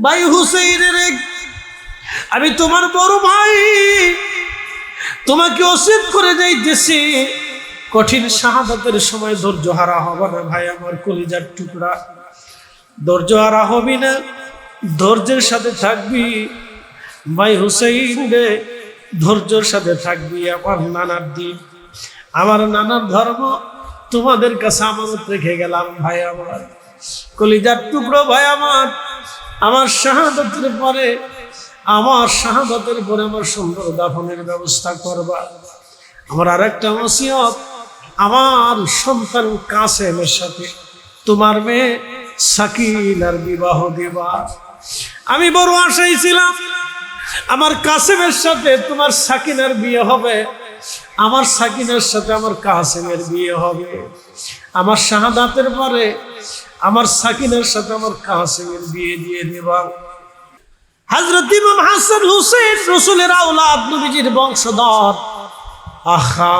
ভাই হুসাইনের, আমি তোমার বড় ভাই, তোমাকে ওসিয়ত করে যাইতেছি, কঠিন শাহাদাতের সময় ধৈর্য হারা হবে না ভাই আমার কলিজার টুকরা, ধৈর্য হারা হবি না, ধৈর্যের সাথে থাকবি ভাই হুসাইন রে, ধৈর্যের সাথে থাকবি। আমার নানার দিন, আমার নানার ধর্ম তোমাদের কাছে আমানত রেখে গেলাম ভাই আমার কলিজার টুকরো ভাই আমার শাহাদাতের পরে আমার সুন্দর দাফনের ব্যবস্থা করবা। আমার আরেকটা ওসিয়ত, আমার সন্তান কাসেমের সাথে তোমার মেয়ে সাকিনার বিবাহ দিবা। আমি বড় আশাই ছিলাম আমার কাসেমের সাথে তোমার সাকিনার বিয়ে হবে, আমার সাকিনার সাথে আমার কাসেমের বিয়ে হবে। আমার শাহাদাতের পরে আমার সাকিনার সাথে আমার কাসেমের বিয়ে দিয়ে দেবা। হযরত ইমাম হাসান হুসাইন রাসূলের আওলাদ, নবীজির বংশধর। আহা,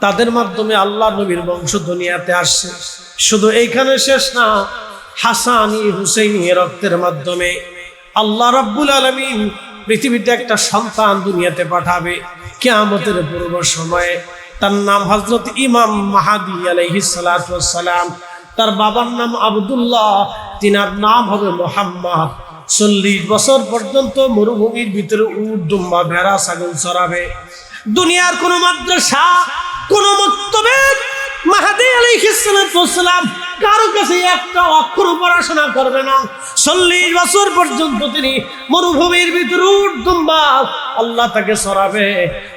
তাদের মাধ্যমে আল্লাহ নবীর বংশ দুনিয়াতে আসছে। শুধু এইখানে শেষ না, হাসানি হুসাইনি রক্তের মাধ্যমে আল্লাহ রাব্বুল আলামিন পৃথিবীতে একটা সন্তান দুনিয়াতে পাঠাবে কিয়ামতের পূর্ব সময়ে। তার নাম হযরত ইমাম মাহদী আলাইহিস সালাতু ওয়াস সালাম। তার বাবার নাম আব্দুল্লাহ, তিনার নাম হবে মুহাম্মদ। 40 বছর পর্যন্ত মরুভূমির ভিতরে উট, দুম্বা, ভেড়া, ছাগল চরাবে। দুনিয়ার কোন মাদ্রাসা, কোন মক্তবে মাহদী আলাইহিস সালাতু ওয়াস সালাম কারো কাছে একটা অক্ষর পড়াশোনা করবে না। 40 বছর পর্যন্ত তিনি মরুভূমির ভিতরে উট, দুম্বা আল্লাহ তাকে চরাবে।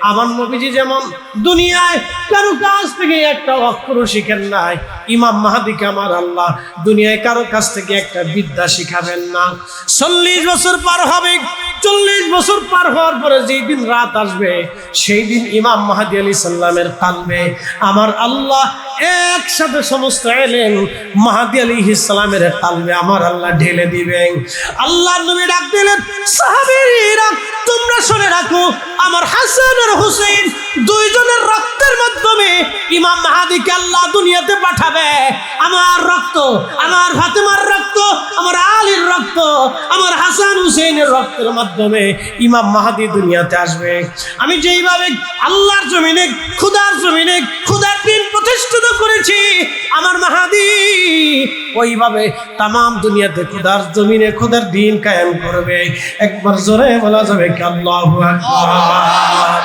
আমার নবীজি যেমন দুনিয়ায় কারো কাছ থেকে একটা অক্ষর শিখেন নাই, ইমাম মাহদীকে আমার আল্লাহ দুনিয়ায় কারো কাছ থেকে একটা বিদ্যা শিখাবেন না। 40 বছর পার হবে। 40 বছর পার হওয়ার পরে যেই দিন রাত আসবে, সেই দিন ইমাম মাহদী আলাইহিস সালামের কালবে আমার আল্লাহ একসাথে সমস্ত ইলম মাহদী আলাইহিস সালামের কালবে আমার আল্লাহ ঢেলে দিবেন। আল্লাহর নবী ডাক দিলেন, সাহাবীরা তোমরা শুনে রাখো, আমার হাসান আর হুসাইন দুইজনের রক্তের মাধ্যমে ইমাম মাহদীকে আল্লাহ দুনিয়াতে পাঠাবে। আমার রক্ত, আমার ফাতেমার রক্ত, আমার আলীর রক্ত, আমার হাসান হুসাইনের রক্তের মাধ্যমে ইমাম মাহদী দুনিয়াতে আসবে। আমি যেইভাবে আল্লাহর জমিনে, খোদার জমিনে খোদার দিন প্রতিষ্ঠিত করেছি, আমার মাহদী ওইভাবে তামাম দুনিয়াতে খোদার জমিনে খোদার দিন কায়েম করবে। একবার জোরে বলা যাবে কি আল্লাহু আকবার।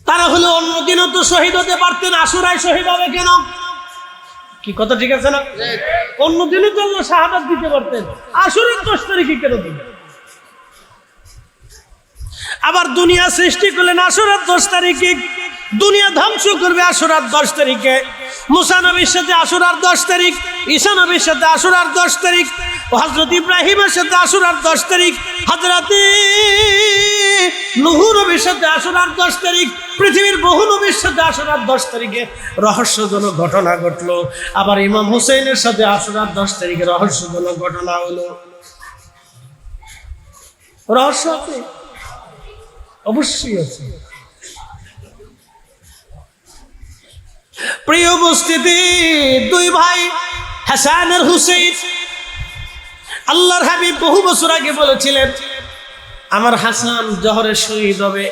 তারা হলো অন্যদিনও তো শহীদ হতে পারতেন, আশুরায় শহীদ হবে কেন? কি কথা ঠিক আছে না? অন্যদিনও তো আল্লাহ শাহাদাত দিতে পারতেন, আশুরার 10 তারিখে কেন দিবেন? আবার দুনিয়া সৃষ্টি করলেন আশুরার 10 তারিখে, দুনিয়া ধ্বংস করবে আশুরার 10 তারিখে। মুসা নবীর সাথে আশুরার 10 তারিখ, ঈসা নবীর সাথে আশুরার 10 তারিখ, হযরত ইব্রাহিমের সাথে আশুরার 10 তারিখ, হযরত নূহ নবীর সাথে আশুরার 10 তারিখ, পৃথিবীর বহু নবীর সাথে আশুরার 10 তারিখে রহস্যজনক ঘটনা ঘটলো। আবার ইমাম হুসাইনের সাথে আশুরার 10 তারিখে রহস্যজনক ঘটনা হলো। রহস্য আছে, অবশ্যই আছে। প্রিয় উপস্থিতি, দুই ভাই হাসান আর হুসাইন, আল্লাহর হাবিব বহু বছর আগে বলেছিলেন আমার হাসান জহরে শহীদ হবে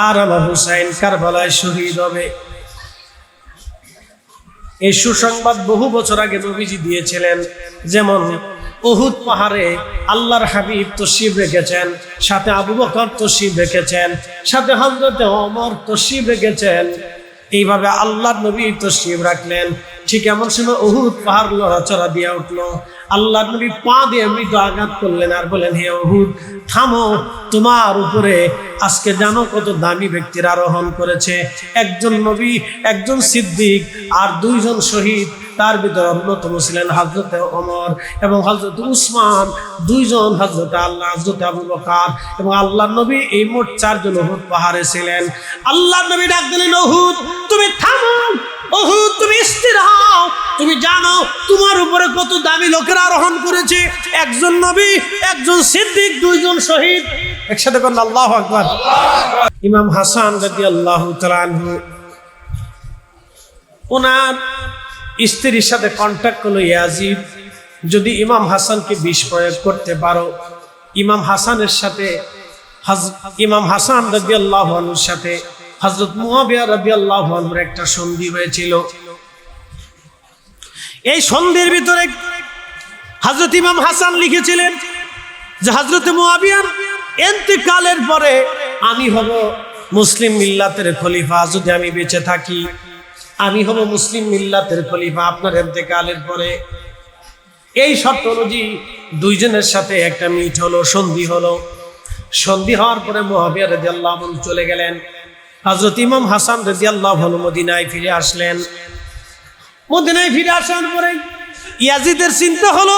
আর আমার হুসাইন কারবালায় শহীদ হবে। এই সুসংবাদ বহু বছর আগে নবীজি দিয়েছিলেন। যেমন উহুদ পাহাড়ে আল্লাহর হাবিব তশরিফ রেখেছেন, সাথে আবু বকর তশরিফ রেখেছেন, সাথে হযরত ওমর তশরিফ রেখেছেন। এইভাবে আল্লাহর নবী তশরিফ রাখলেন। ঠিক এমন সময় উহুদ পাহাড় লড়াচড়া দিয়ে উঠলো। আল্লাহর নবী পা দিয়ে মৃদু আঘাত করলেন আর বলেন, হে উহুদ থামো, তোমার উপরে আজকে জানো কত দামি ব্যক্তির আরোহণ করেছে। একজন নবী, একজন সিদ্দিক আর 2 জন শহীদ। তার ভিতরে অন্যতম ছিলেন হযরত ওমর এবং হযরত উসমান, 2 জন হযরত আবু বকর এবং আল্লাহর নবী। এই মোট 4 জন উহুদ পাহাড়ে ছিলেন। আল্লাহর নবী ডাক দিলেন, উহুদ তুমি থামো, উহুদ তুমি স্থির হও, তুমি জানো তোমার উপরে কত দামি লোকেরা আরোহণ করেছে। একজন নবী, একজন সিদ্দিক, 2 জন শহীদ। একসাথে বলেন আল্লাহু আকবার। ইমাম হাসান রাদিয়াল্লাহু তাআলা আনহু ওনার স্ত্রীর সাথে কন্ট্যাক্ট করলো ইয়াজিদ। যদি ইমাম হাসানকে বিষ প্রয়োগ করতে পারো, ইমাম হাসানের সাথে ইমাম হাসান রাদিয়াল্লাহু আনহুর সাথে হযরত মুয়াবিয়া রাদিয়াল্লাহু আনহুর একটা সন্ধি হয়েছিল। এই সন্ধির ভিতরে হযরত ইমাম হাসান লিখেছিলেন যে হযরত মুয়াবিয়ার ইন্তেকালের পরে আমি হব মুসলিম মিল্লাতের খলিফা, যদি আমি বেঁচে থাকি আমি হব মুসলিম মিল্লাতের খলিফা আপনার ইন্তেকালের পরে। এই শর্ত অনুযায়ী দুইজনের সাথে একটা মিট হলো, সন্ধি হলো। সন্ধি হওয়ার পরে মুয়াবিয়া রাদিয়াল্লাহু আনহু চলে গেলেন। হযরত ইমাম হাসান রাদিয়াল্লাহু আনহু মদিনায় ফিরে আসলেন। মদিনায় ফিরে আসার পরে ইয়াজিদের চিন্তা হলো,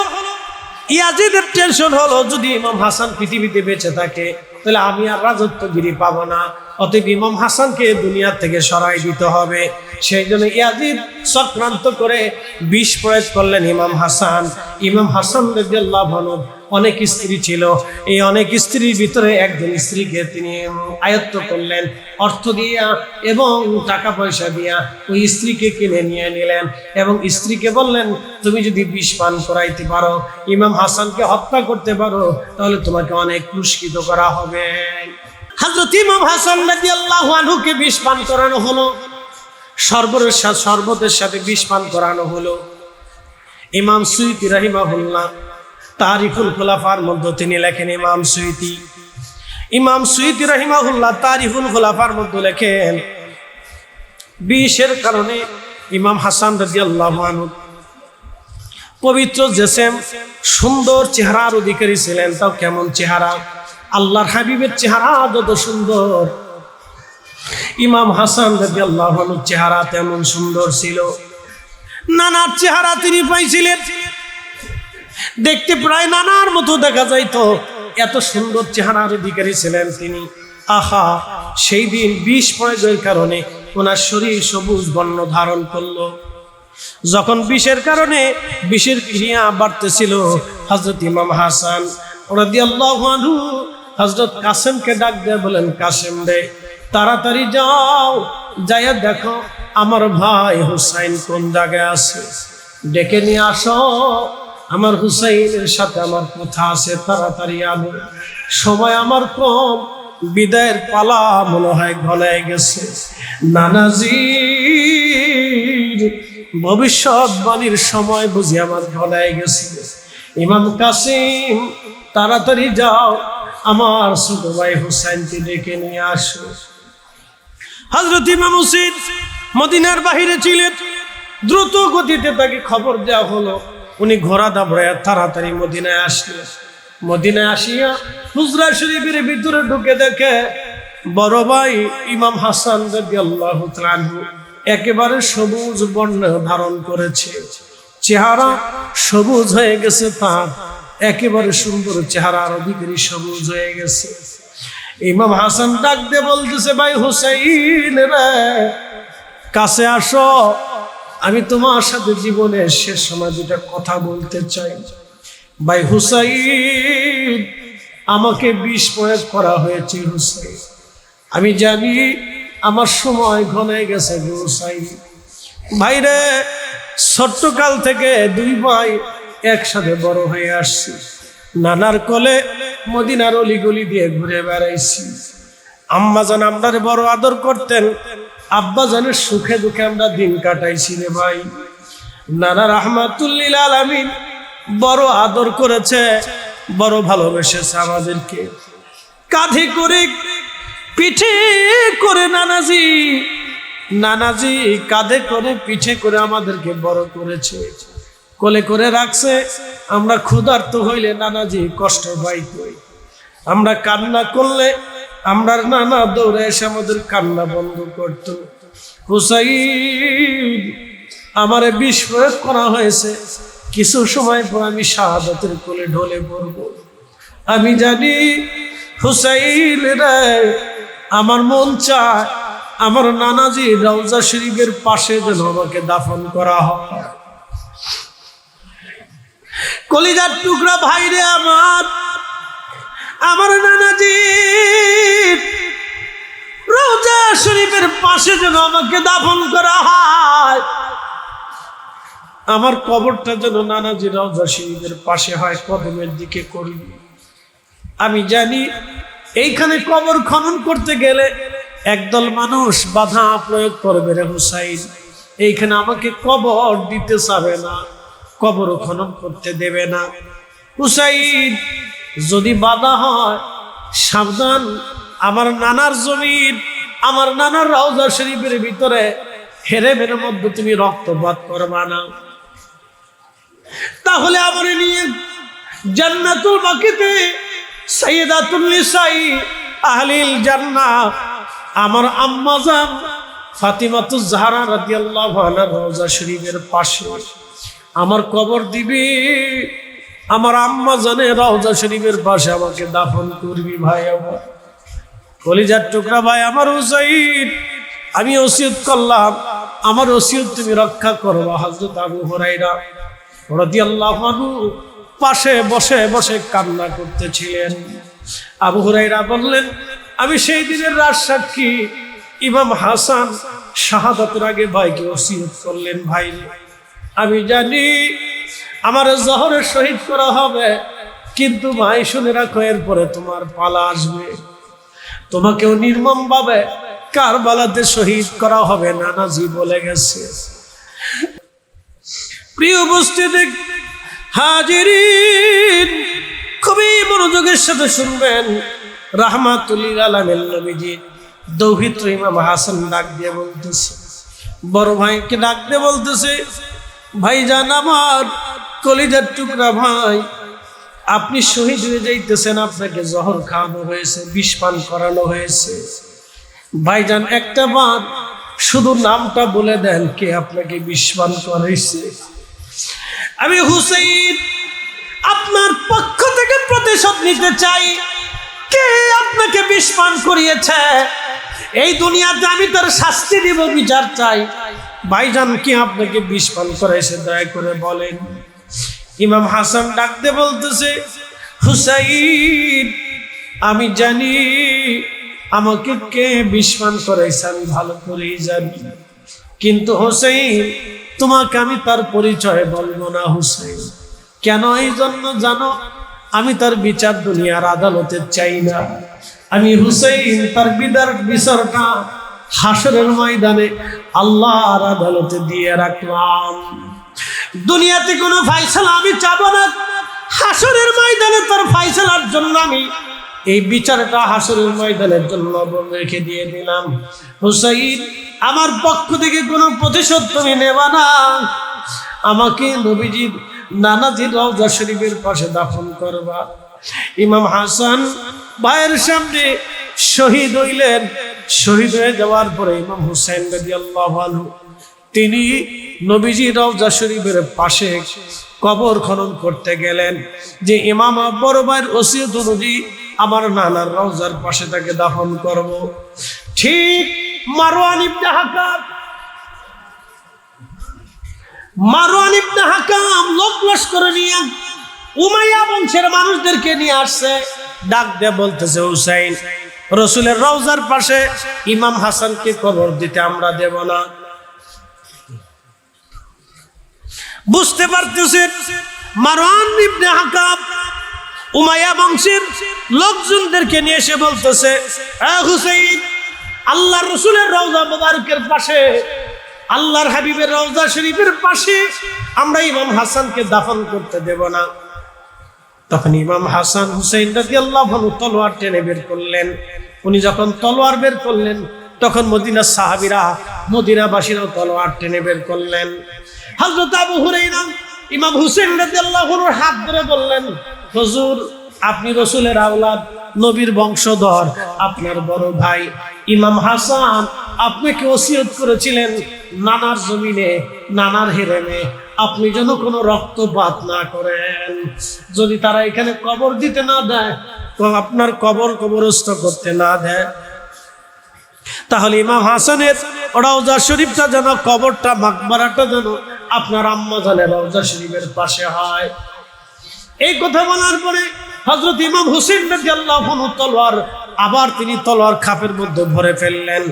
ইয়াজিদের টেনশন হলো, যদি ইমাম হাসান পৃথিবীতে বেঁচে থাকে তাহলে আমি আর রাজত্বগিরি পাবো না, অতএব ইমাম হাসানকে দুনিয়া থেকে সরাই দিতে হবে। সেই জন্য ইয়াজিদ চক্রান্ত করে বিষ প্রয়োগ করলেন ইমাম হাসান। ইমাম হাসান রাদিয়াল্লাহু আনহু অনেক স্ত্রী ছিল, এই অনেক স্ত্রীর ভিতরে একজন স্ত্রীকে তিনি আয়ত্ত করলেন, অর্থ দিয়া এবং টাকা পয়সা দিয়া ওই স্ত্রীকে কিনে নিয়ে নিলেন এবং স্ত্রীকে বললেন, তুমি যদি বিষ পান করাইতে পারো, ইমাম হাসানকে হত্যা করতে পারো, তাহলে তোমাকে অনেক পুরস্কৃত করা হবে। হযরত ইমাম হাসান রাদিয়াল্লাহু আনহুকে বিষ পান করানো হলো, শরবতের সাথে বিষ পান করানো হলো। ইমাম সুয়ুতী রাহিমাহুল্লাহ তারিখুল খুলাফার মধ্যে তিনি লেখেন, ইমাম সুয়ুতী রাহিমাহুল্লাহ তারিখুল খুলাফার মধ্যে লেখেন, বিষের কারণে ইমাম হাসান রাদিয়াল্লাহু আনহু পবিত্র জিসম, সুন্দর চেহারার অধিকারী ছিলেন। তাও কেমন চেহারা, আল্লাহর হাবিবের চেহারা যত সুন্দর, ইমাম হাসান রাদিয়াল্লাহু আনহুর চেহারা তেমন সুন্দর ছিল। নানার চেহারা তিনি পাইছিলেন, দেখতে প্রায় নানার মতো দেখা যাইতো, এত সুন্দর চেহারার অধিকারী ছিলেন তিনি। আহা, সেই দিন বিষ প্রয়োগের কারণে ওনার শরীর সবুজ বর্ণ ধারণ করলো। যখন বিষের কারণে বিষের ক্রিয়া বাড়তেছিল, হযরত ইমাম হাসান রাদিয়াল্লাহু আনহু হযরত কাসেমকে ডাক দিয়ে বলেন, কাসেম রে, তাড়াতাড়ি যাও, যাইয়া দেখো আমার ভাই হুসাইন কোন জায়গায় আছে, ডেকে নিয়ে আসো, আমার হুসাইনের সাথে আমার কথা আছে, তাড়াতাড়ি আনো, সময় আমার কম, বিদায়ের পালা মনে হয় ঘনায় গেছে। নানাজির ভবিষ্যৎবাণীর সময় বুঝি আমার ঘনায় গেছে। ইমাম কাসিম, তাড়াতাড়ি যাও, আমার ছোট ভাই হুসাইনকে ডেকে নিয়ে আসো। হযরত ইমাম হুসাইন মদিনার বাহিরে ছিলেন, দ্রুত গতিতে তাকে খবর দেওয়া হলো। উনি ঘোড়া দাবড়ায় তাড়াতাড়ি মদিনায় আসলেন। মদিনায় আসিয়া হুজরা শরীফের ভিতরে ঢুকে দেখে বড় ভাই ইমাম হাসান রাদিয়াল্লাহু তাআলা আনহু একেবারে সবুজ বর্ণ ধারণ করেছে, চেহারা সবুজ হয়ে গেছে, তার একেবারে সুন্দর চেহারার অধিকারী সবুজ হয়ে গেছে। ইমাম হাসান ডাক দিয়ে বলতেছে, ভাই হুসাইন রে, কাছে আসো, আমি তোমার সাথে জীবনের শেষ সময় দুটা কথা বলতে চাই। ভাই হুসাইন, আমাকে বিষ প্রয়োগ করা হয়েছে হুসাইন, আমি জানি আমার সময় ঘনায় গেছে হুসাইন। ভাইরে, ছোট্টকাল থেকে দুই ভাই একসাথে বড় হয়ে আসছি, নানার কোলে মদিনার অলিগলি দিয়ে ঘুরে বেড়াইছি। আম্মাজান আমরারে বড় আদর করতেন, আব্বাজানের সুখে দুঃখে আমরা দিন কাটাইছি রে ভাই। নানা রাহমাতুল্লিল আলামিন বড় আদর করেছে, বড় ভালোবেসেছে আমাদেরকে। কাঁধে করে পিঠে করে নানাজি কাঁধে করে পিঠে করে আমাদেরকে বড় করেছে, কোলে করে রাখছে। আমরা ক্ষুধার্ত হইলে নানাজি কষ্ট পাইত, আমরা কান্না করলে আমরা নানা দৌড়ে এসে আমাদের কান্না বন্ধ করত। হুসাইন, আমারে বিষ প্রয়োগ করা হয়েছে, কিছু সময় পর আমি শাহাদাতের কোলে ঢলে পড়ব। আমি জানি হুসাইন রে, আমার মন চায় আমার নানাজি রওজা শরীফের পাশে যেন আমাকে দাফন করা হয়। কলিজার টুকরা ভাইরে আমার নানাজি রওজা শরীফের পাশে যেন আমাকে দাফন করা হয়। আমার কবরটা যেন নানাজি রওজা শরীফের পাশে হয়, কদমের দিকে করবি। আমি জানি এইখানে কবর খনন করতে গেলে একদল মানুষ বাধা প্রয়োগ করবে, রে হুসাইন এইখানে আমাকে কবর দিতে চাবে না, কবর খনন করতে দেবে না। হুসাইন যদি বাধা হয় সাবধান, আমার নানার জমির, আমার নানার রওজা শরীফের ভিতরে হেরেমের মধ্যে তুমি রক্তপাত করবা না, তাহলে আমার নিয়ে জান্নাতুল বাকিতে সাইয়্যিদাতুন নিসাই আহলিল জান্নাহ আমার আম্মা জান ফাতিমাতুজ জাহরা রাদিয়াল্লাহু আনহার রওজা শরীফের পাশে আমার কবর দিবি, আমার আম্মা জানের রওজা শরীফের পাশে আমাকে দাফন করবি। ভাই আমার কলিজার টুকরা ভাই আমার হুসাইন, আমি ওসিয়ত করলাম, আমার ওসিয়ত তুমি রক্ষা করবা। হযরত আবু হুরায়রা রাদিয়াল্লাহু আনহু পাশে বসে বসে কান্না করতেছিলেন। আবু হুরায়রা বললেন, আমি সেই দিনের রাত সাক্ষী, ইমাম হাসান শাহাদাতের আগে ভাইকে ওসিয়ত করলেন, ভাই আমি জানি আমার জহরে শহীদ করা হবে, কিন্তু ভাই শুনে রাখো এরপরে তোমার পালা আসবে, তোমাকেও নির্মম ভাবে কারবালাতে শহীদ করা হবে, নানাজি বলে গেছে। প্রিয় উপস্থিতি হাজিরিন, খুবই মনোযোগের সাথে শুনবেন। রাহমাতুল লিল আলামিন নবীজি দৌহিত্র ইমাম হাসান ডাক দিয়ে বলতেছে, বড় ভাইকে ডাক দিয়ে বলতেছে, ভাইজান আমার কলিজার টুকরা ভাই, আপনি শহীদ হয়ে যাইতেছেন, আপনাকে জহর খাওয়ানো হয়েছে, বিষ পান করানো হয়েছে। ভাইজান একটা বার শুধু নামটা বলে দেন, কে আপনাকে বিষ পান করাইছে? আমি হুসাইন আপনার পক্ষ থেকে প্রতিশোধ নিতে চাই, কে আপনাকে বিষ পান করিয়েছে? এই দুনিয়াতে আমি তার শাস্তি দিব, বিচার চাই। ভাইজান কি আপনাকে বিষ পান করাইছে, দয়া করে বলেন। ইমাম হাসান ডাকতে বলতেছে, হুসাইন আমি জানি আমাকে কে বিষ পান করাইছে, আমি ভালো করেই জানি, কিন্তু হুসাইন তোমাকে আমি তার পরিচয় বলবো না। হুসাইন কেন? এই জন্য জানো, আমি তার বিচার দুনিয়ার আদালতে চাই না। আমি হুসাইন তার বিচারটা হাসরের ময়দানে আল্লাহর আদালতে দিয়ে রাখলাম। দুনিয়াতে কোনো ফায়সালা আমি চাবো না, হাসরের ময়দানে তার ফায়সালার জন্য আমি এই বিচারটা হাসরের ময়দানের জন্য রেখে দিয়ে দিলাম। হুসাইন আমার পক্ষ থেকে কোনো প্রতিশোধ তুমি নেবা না, আমাকে নবীজির নানাজির রওজা শরীফের পাশে দাফন করবা। ইমাম হাসান ভাইয়ের সামনে শহীদ হইলেন। শহীদ হয়ে যাওয়ার পরে ইমাম হুসাইন রাদিয়াল্লাহু আনহু তিনি নবীজির রওজা শরীফের পাশে কবর খনন করতে গেলেন, যে ইমাম বড় ভাইয়ের ওসিয়ত অনুযায়ী আমার নানার রওজার পাশে তাকে দাফন করব। ঠিক মারওয়ান ইবনে হাকাম লোক লস্কর নিয়ে উমাইয়া বংশের মানুষদেরকে নিয়ে আসছে, ডাক দিয়ে বলতেছে, হুসাইন রসুলের রওজার পাশে ইমাম হাসানকে কবর দিতে আমরা দেব না। বুঝতে পারতেছেন মারওয়ান ইবনে হাকাম উমাইয়া বংশের লোকজনদেরকে নিয়ে এসে বলতেছে, হুসাইন আল্লাহর রসুলের রওজা মুবারকের পাশে, আল্লাহর হাবিবের রওজা শরীফের পাশে আমরা ইমাম হাসানকে দাফন করতে দেব না। তখন ইমাম হাসান হুসাইন রাদিয়াল্লাহু আনহু তলোয়ার টেনে বের করলেন। উনি যখন তলোয়ার বের করলেন, তখন মদিনার সাহাবীরা, মদিনাবাসীরাও তলোয়ার টেনে বের করলেন। হযরত আবু হুরায়রা ইমাম হুসাইন রাদিয়াল্লাহু আনহুর হাত ধরে বললেন, হুজুর আপনি রসুলের আওলাদ, নবীর বংশধর, আপনার বড় ভাই ইমাম হাসান আপনাকে ওসিয়ত করেছিলেন নানার জমিনে, নানার হেরেমে আপনি যেন কোনো রক্তপাত না করেন। যদি তারা এখানে কবর দিতে না দেয়, তো আপনার কবরস্থ করতে না দেয়, তাহলে ইমাম হাসানের রওজা শরীফটা যেন, কবরটা, মাকবারাটা যেন আপনার আম্মা জানের রওজা শরীফের পাশে হয়। এই কথা বলার পরে হযরত ইমাম হুসাইন রাদিয়াল্লাহু আনহু তলোয়ার আবার তিনি তলোয়ার খাপের মধ্যে ভরে ফেললেন,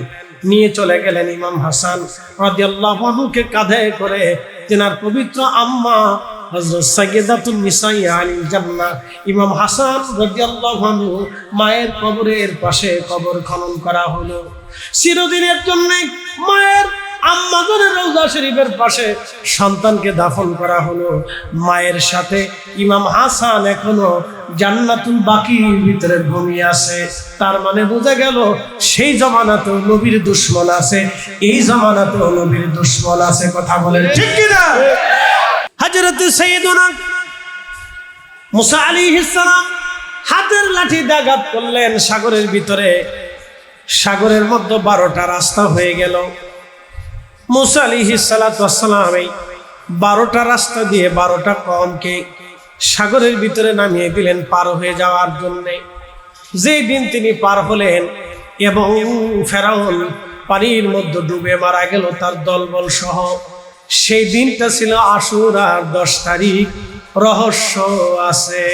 নিয়ে চলে গেলেন ইমাম হাসান রাদিয়াল্লাহু আনহুকে কাঁধে করে তেনার পবিত্র আম্মা হযরত সাইয়্যিদাতুন নিসাই আলিল জান্নাহ ইমাম হাসান রাদিয়াল্লাহু আনহু মায়ের কবরের পাশে কবর খনন করা হলো। চিরদিনের জন্য মায়ের আম্মাজানের রওজা শরীফের পাশে সন্তানকে দাফন করা হলো। মায়ের সাথে ইমাম হাসান এখনো জান্নাতুল বাকির ভিতরে ঘুমিয়ে আছে। তার মানে বোঝা গেল সেই জামানাতেও নবীর দুশমন আছে, এই জামানাতেও নবীর দুশমন আছে। কথা বলেন ঠিক কিনা? হযরত সাইয়্যিদুনা মুসা আলাইহিস সালাম হাতের লাঠি দিয়ে আঘাত করলেন সাগরের ভিতরে। সাগরের মধ্যে 12টা রাস্তা হয়ে গেল। মুসা আলাইহিস সালাতু ওয়াস সালাম এই 12টা রাস্তা দিয়ে 12টা কওমকে সাগরের ভিতরে নামিয়ে দিলেন পার হয়ে যাওয়ার জন্য। যেই দিন তিনি পার হলেন এবং ফেরাউন পানির মধ্যে ডুবে মারা গেল তার দলবল সহ, সেই দিনটা ছিল আশুরার 10 তারিখ। রহস্য আছে।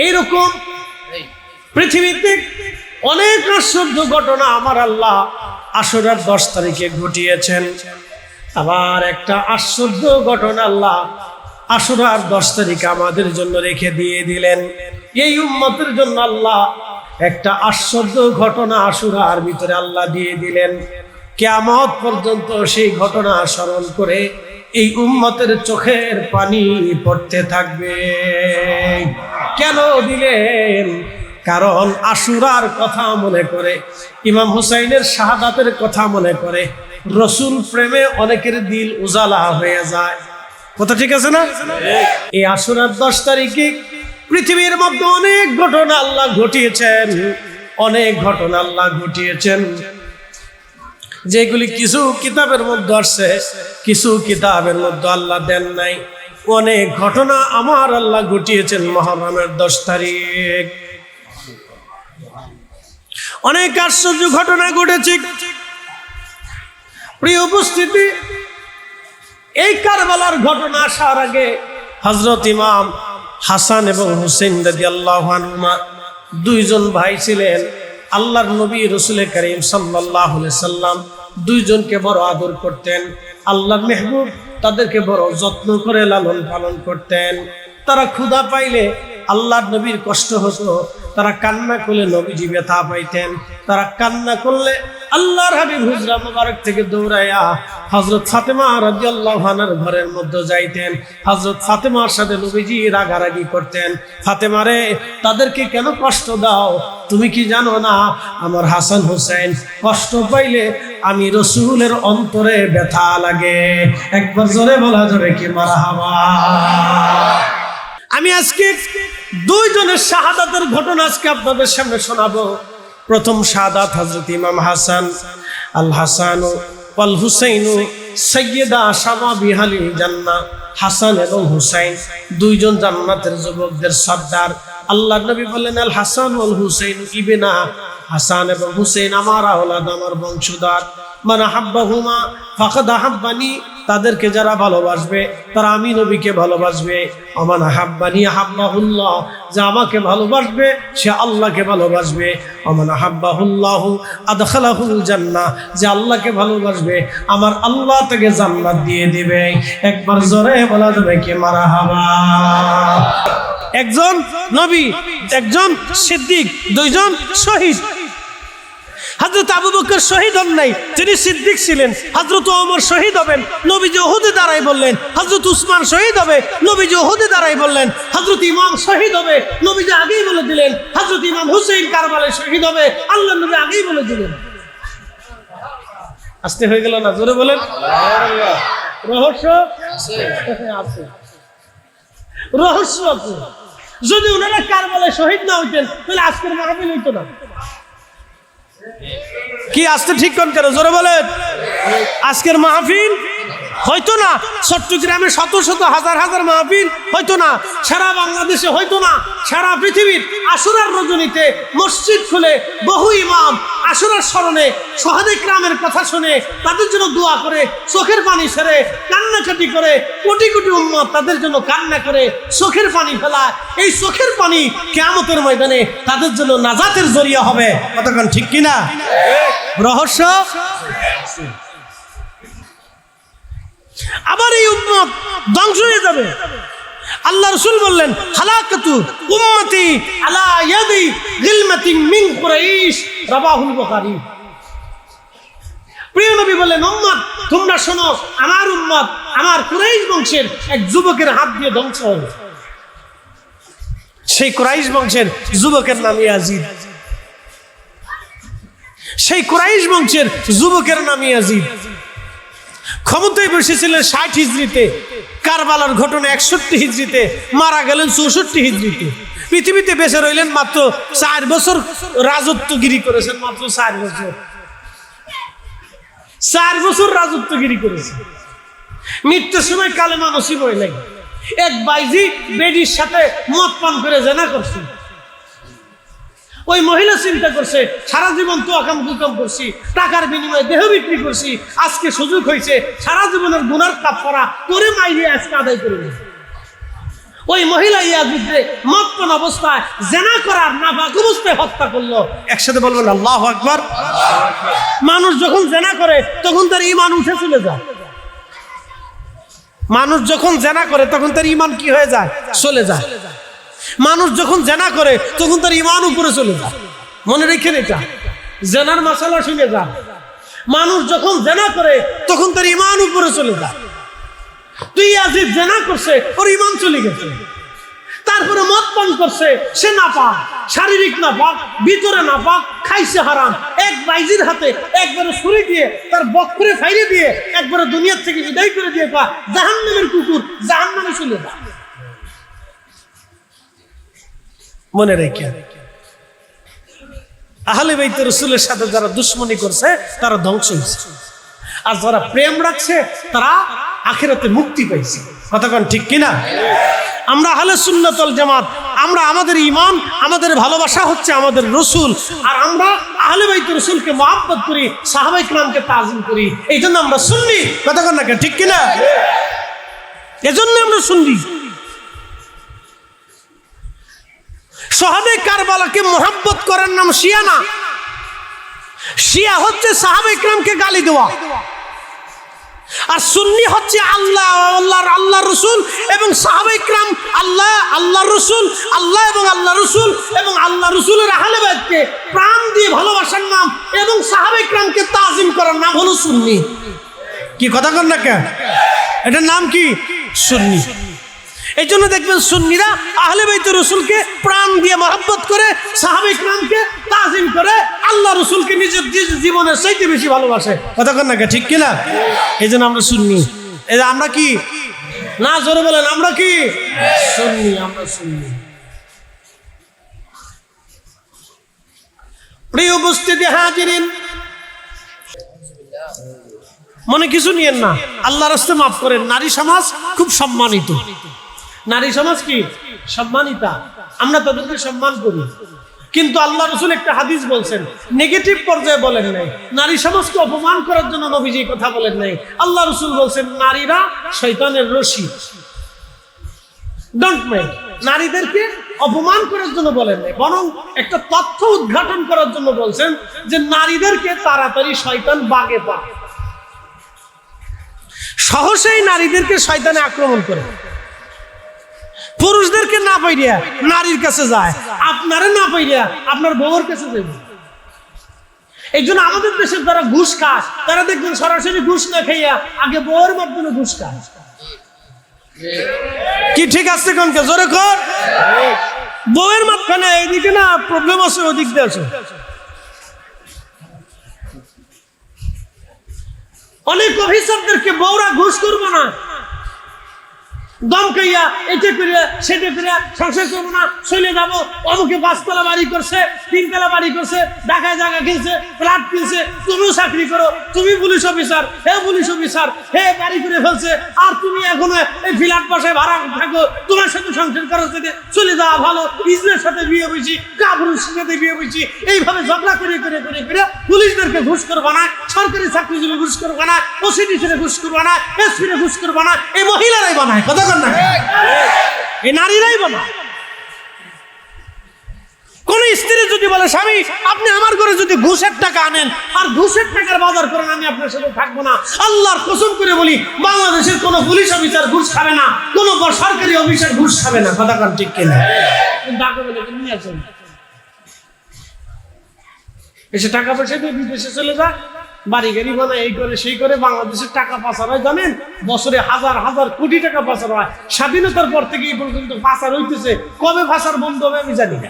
এইরকম পৃথিবীতে অনেক আশ্চর্য ঘটনা আমার আল্লাহ আশুরার 10 তারিখে ঘটিয়েছেন। আবার একটা আশ্চর্য ঘটনা আল্লাহ আশুরার 10 তারিখে আমাদের জন্য রেখে দিয়ে দিলেন। এই উম্মতের জন্য আল্লাহ একটা আশ্চর্য ঘটনা আশুরার ভিতরে আল্লাহ দিয়ে দিলেন। কিয়ামত পর্যন্ত সেই ঘটনা স্মরণ করে এই উম্মতের চোখের পানি পড়তে থাকবে। কেন দিলেন? কারণ আশুরার কথা মনে করে, ইমাম হুসাইনের শাহাদাতের কথা মনে করে রসুল প্রেমে অনেকের দিল উজালা হয়ে যায়। কথা ঠিক আছে না? এই আশুরার 10 তারিখে পৃথিবীর মধ্যে অনেক ঘটনা আল্লাহ ঘটিয়েছেন, অনেক ঘটনা আল্লাহ ঘটিয়েছেন, যেগুলি কিছু কিতাবের মধ্যে আসছে, কিছু কিতাবের মধ্যে আল্লাহ দেন নাই। অনেক ঘটনা আমার আল্লাহ ঘটিয়েছেন মুহররমের 10 তারিখ। অনেক আশ্চর্য ঘটনা ঘটেছে। প্রিয় উপস্থিতি, এই কারবালার ঘটনা আসার আগে হযরত ইমাম হাসান এবং হুসাইন রাদিয়াল্লাহু আনহুমা 2 জন ভাই ছিলেন। আল্লাহর নবী রাসূল করিম সাল্লাল্লাহু আলাইহি সাল্লাম 2 জনকে বড় আদর করতেন। আল্লাহর মেহবুব তাদেরকে বড় যত্ন করে লালন পালন করতেন। তারা ক্ষুধা পাইলে আল্লাহর নবীর কষ্ট হতো, তারা কান্না করলে নবীজি ব্যথা পাইতেন। তারা কান্না করলে আল্লাহর হাবিব হুজরা মুবারক থেকে দৌড়াইয়া হযরত ফাতেমা রাদিয়াল্লাহু আনহার ঘরের মধ্যে যাইতেন। হযরত ফাতেমার সাথে নবীজি রাগারাগি করতেন, ফাতেমা রে, তাদেরকে কেন কষ্ট দাও? তুমি কি জানো না আমার হাসান হুসাইন কষ্ট পাইলে আমি রসুলের অন্তরে ব্যথা লাগে? একবার জোরে বলা যাবে কি মারহাবা? আমি আজকে 2 জনের শাহাদাতের ঘটনা আজকে আপনাদের সামনে শোনাবো। প্রথম শাহাদাত হযরত ইমাম হাসান, আল হাসান ওয়াল হুসাইন সাইয়্যিদা শাবাবি আহলিল জান্নাহ। হাসান এবং হুসাইন 2 জন জান্নাতের যুবকদের সর্দার। আল্লাহর নবী বললেন, আল হাসান ওয়াল হুসাইন ইবনা, হাসান এবং হুসাইন আমার আওলাদ, আমার বংশধর। মান আহাব্বাহুমা ফাকাদ আহাব্বানি, তাদেরকে যারা ভালোবাসবে তারা আমি নবীকে ভালোবাসবে। আমান আহাব্বানি আহাব্বাহুল্লাহ, যে আমাকে ভালোবাসবে সে আল্লাহকে ভালোবাসবে। আমান আহাব্বাহুল্লাহ আদখালাহুল জান্নাহ, যে আল্লাহকে ভালোবাসবে আমার আল্লাহ তাকে জান্নাত দিয়ে দিবে। একবার জোরে বলা যাবে কি মারহাবা? একজন নবী, একজন সিদ্দিক, 2 জন শহীদ। হযরত আবু বকর শহীদ হন নাই, তিনি সিদ্দিক ছিলেন। হযরত ওমর শহীদ হবেন, নবীজি উহুদে দাঁড়াই বললেন। হযরত উসমান শহীদ হবে, নবীজি উহুদে দাঁড়াই বললেন। হযরত ইমাম শহীদ হবে, নবীজি আগেই বলে দিলেন। হযরত ইমাম হুসাইন কারবালায় শহীদ হবে, আল্লাহর নবী আগেই বলে দিলেন। আস্তে হয়ে গেল না? জোরে বলেন। রহস্য আছে, রহস্য আছে। যদি ওনারা কারবালায় শহীদ না হইতেন তাহলে আজকের মাহফিল হইতো না। কি আসতে ঠিক কোন করে? জোরে বলেন। আজকের মাহফিল হয়তো না, চট্টগ্রামে শত শত হাজার হাজার মাহফিল হয়তো না, সারা বাংলাদেশে হয়তো না, সারা পৃথিবীর আশুরার রজনীতে মসজিদ খুলে বহু ইমাম আশুরার স্মরণে শহীদ ইকরামের কথা শুনে তাদের জন্য দোয়া করে, চোখের পানি ছেড়ে কান্নাকাটি করে, কোটি কোটি উম্মত তাদের জন্য কান্না করে চোখের পানি ফেলায়। এই চোখের পানি কিয়ামতের ময়দানে তাদের জন্য নাজাতের জরিয়া হবে। কতক্ষণ ঠিক কিনা? রহস্য আবার এই উম্মত ধ্বংস হয়ে যাবে। আল্লাহ রাসূল বললেন হালাকাতু উম্মতি আলা ইয়াদি গিলমাতিন মিন কুরাইশ, রাবাহুল বুখারী। প্রিয় নবী বললেন উম্মত তোমরা শোনো, আমার উম্মত আমার কুরাইশ বংশের এক যুবকের হাত দিয়ে ধ্বংস হবে। সেই কুরাইশ বংশের যুবকের নাম ইয়াজিদ। সেই কুরাইশ বংশের যুবকের নাম ইয়াজিদ ক্ষমতায় বসেছিলেন 60 হিজরিতে, কারবালার ঘটনা 61 হিজরিতে, মারা গেলেন 64 হিজরিতে। পৃথিবীতে বেঁচে রইলেন মাত্র 4 বছর, রাজত্বগিরি করেছেন মাত্র 4 বছর। 4 বছর রাজত্বগিরি করেছেন। মৃত্যুর সময় কালেমা নসিব হয়ে লাগে। এক বাইজি বেডির সাথে মদ পান করে জেনা করছে। ওই মহিলা চিন্তা করছে সারা জীবন তো আকাম কুকাম করছি, টাকার বিনিময়ে দেহ বিক্রি করছি, আজকে সুযোগ হয়েছে সারা জীবনের গুনার কাফারা করে মাইরে আজকে আদায় করে নিয়েছে। ওই মহিলা ইয়াজিদকে মদ পান অবস্থায় জেনা করার নাপাক অবস্থায় হত্যা করলো। একসাথে বলবেন আল্লাহু আকবার। মানুষ যখন জেনা করে তখন তার ঈমান উঠে চলে যায়। মানুষ যখন জেনা করে তখন তার ঈমান কি হয়ে যায়? চলে যায়। মানুষ যখন জেনা করে তখন তার ঈমান উপরে চলে যায়। মনে রেখেন এটা, জেনার মাসালা শুনে যান। মানুষ যখন জেনা করে তখন তার ঈমান উপরে চলে যায়। তুই ইয়াজিদ জেনা করছে, ওর ঈমান চলে গেছে। তারপরে মদ পান করছে, সে নাপাক, শারীরিক নাপাক, ভিতরে নাপাক, খাইছে হারাম। এক বাইজির হাতে একবারে ছুরি দিয়ে তার বক্ষরে ফাইরে দিয়ে একবারে দুনিয়ার থেকে বিদায় করে দিয়ে জাহান্নামের কুকুর জাহান্নামে চলে যায়। মনে রেখে আহলে বাইত রাসূলের সাথে যারা দুশমনি করছে তারা ধ্বংস হয়েছে, আর যারা প্রেম রাখছে তারা আখিরাতে মুক্তি পাইছে। কথা কোন ঠিক কিনা? আমরা আহলে সুন্নাত ওয়াল জামাত, আমরা আমাদের ঈমান, আমাদের ভালোবাসা হচ্ছে আমাদের রাসূল, আর আমরা আহলে বাইত রাসূলকে মহব্বত করি, সাহাবায়ে কিরামকে তাজিম করি। এইজন্য আমরা সুন্নি। কথা কোন না ঠিক কিনা? এজন্য আমরা সুন্নি। সাহাবায়ে কারবালাকে মহব্বত করার নাম শিয়া না। শিয়া হচ্ছে সাহাবায়ে কিরামকে গালি দেওয়া, আর সুন্নি হচ্ছে আল্লাহ, আল্লাহর রাসূল এবং সাহাবায়ে কিরাম, আল্লাহর রাসূল, আল্লাহ এবং আল্লাহ রাসূল এবং আল্লাহ রাসূলের আহলে বাইতকে প্রাণ দিয়ে ভালোবাসার নাম এবং সাহাবায়ে কিরামকে তাজিম করার নাম হলো সুন্নি। কি কথা কন না কেন? এটার নাম কি? সুন্নি। এই জন্য দেখবেন সুন্নিরা আহলে বাইত রাসূলকে প্রাণ দিয়ে মহব্বত করে, সাহাবায়ে কিরামকে তাজিম করে, আল্লাহ রাসূলকে নিজের জীবনের চাইতে বেশি ভালোবাসে। কথা কন না ঠিক কিনা? এই জন্য আমরা সুন্নি। এই যে আমরা কি না, জোরে বলেন আমরা কি? সুন্নি। আমরা সুন্নি। প্রিয় উপস্থিতি হাজিরিন, মনে কিছু নিয়েন না, আল্লাহর রাস্তায় মাফ করেন। নারী সমাজ খুব সম্মানিত। নারী সমাজ কি সম্মানিতা, আমরা তাদেরকে সম্মান করি। কিন্তু আল্লাহ রাসূল একটা হাদিস বলছেন, নেগেটিভ পর্যায়ে বলেন নাই, নারী সমাজকে অপমান করার জন্য নবীজি কথা বলেন নাই। আল্লাহ রাসূল বলছেন নারীরা শয়তানের রশি। ডোন্ট মেক, নারীদেরকে অপমান করার জন্য বলেন নাই, বরং একটা তথ্য উদ্ঘাটন করার জন্য বলছেন যে নারীদেরকে তাড়াতাড়ি শয়তান বাগে পায়। সহজেই নারীদেরকে শয়তানে আক্রমণ করে। পুরুষদেরকে না পাইয়া নারীর কাছে যায়, আপনারা না পাইয়া আপনার বউয়ের কাছে যাবে। এই জন্য আমাদের দেশের যারা ঘুষ খায় তারা দেখবেন সরাসরি ঘুষ না খাইয়া আগে বউয়ের মাধ্যমে ঘুষ খায়। কি ঠিক আছে কোন কে? জোরে কর। বউয়ের মাধ্যমে এইদিকে না প্রবলেম আছে, ওদিক দিয়ে আছে। অনেক অফিসারদেরকে বউরা ঘুষ করবো না, দম খাইয়া এটা করিয়া সেটা করিয়া সংসার করবো না, চলে যাবো, অমুকে 5 তলা বাড়ি করছে, 3 তলা বাড়ি করছে, ঢাকায় জায়গা কিনছে, ফ্ল্যাট কিনছে, তুমিও চাকরি করো, তুমি পুলিশ অফিসার, হে পুলিশ অফিসার, হে বাড়ি করে ফেলছে, আর তুমি এখনো এই ফ্ল্যাট বাসায় ভাড়া থাকো, তোমার সাথে সংসার করার সাথে চলে যাওয়া ভালো, ইসলামের সাথে বিয়ে হয়েছি, কাপুরুষের সাথে বিয়ে হয়েছি, এইভাবে ঝগড়া করে করে করে করে পুলিশদেরকে ঘুষ করবা না, সরকারি চাকরিজীবী ঘুষ করবা না, ওসিডিসিরে ঘুষ করবা না, এসপিরে ঘুষ করবা না, এই মহিলারাই বানায়। কথা কন না, এই নারীরাই বানায়। কোন স্ত্রী যদি বলে স্বামী আপনি আমার ঘরে যদি ঘুষের টাকা আনেন আর ঘুষের টাকার বাজার করেন আমি আপনার সাথে থাকবো না, আল্লাহর কসম করে বলি বাংলাদেশের কোন পুলিশ অফিসার ঘুষ খাবে না, কোন সরকারি অফিসার ঘুষ খাবে না। কথা কান ঠিক কিনা? এসে টাকা পয়সা দিয়ে বিদেশে চলে যায়, বাড়ি গাড়ি বানায়, এই করে সেই করে। বাংলাদেশের টাকা পাচার হয় জানেন, বছরে হাজার হাজার কোটি টাকা পাচার হয়। স্বাধীনতার পর থেকে এই পর্যন্ত পাচার হইতেছে, কবে পাচার বন্ধ হবে আমি জানি না।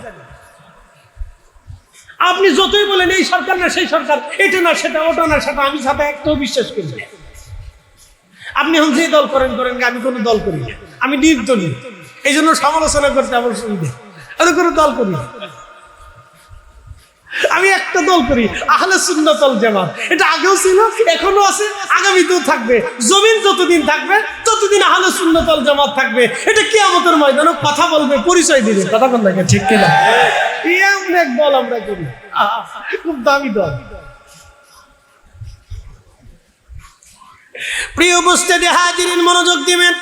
আপনি যতই বলেন এই সরকার না সেই সরকার, এটা না সেটা, ওটা না সেটা, আমি সাথে একটাও বিশ্বাস করি না। আপনি এখন যে দল করেন করেন, আমি কোনো দল করি না, আমি নির্দলীয়, এই জন্য সমালোচনা করতে আমার সুবিধা। আমি কোনো দল করি না, আমি একটা দল করি, আহলে সুন্নাত ওয়াল জামাত। এটা আগেও ছিল, এখনো আছে, আগামীতেও থাকবে। জমিন যতদিন থাকবে ততদিন আহলে সুন্নাত ওয়াল জামাত থাকবে। এটা কিয়ামতের ময়দানে কথা বলবে, পরিচয় দিবে। কথা বল না ঠিক কিনা? এমন এক দল আমরা করি, খুব দামি দল। প্রিয় উপস্থিতি হাজিরিন, মনোযোগ দিবেন।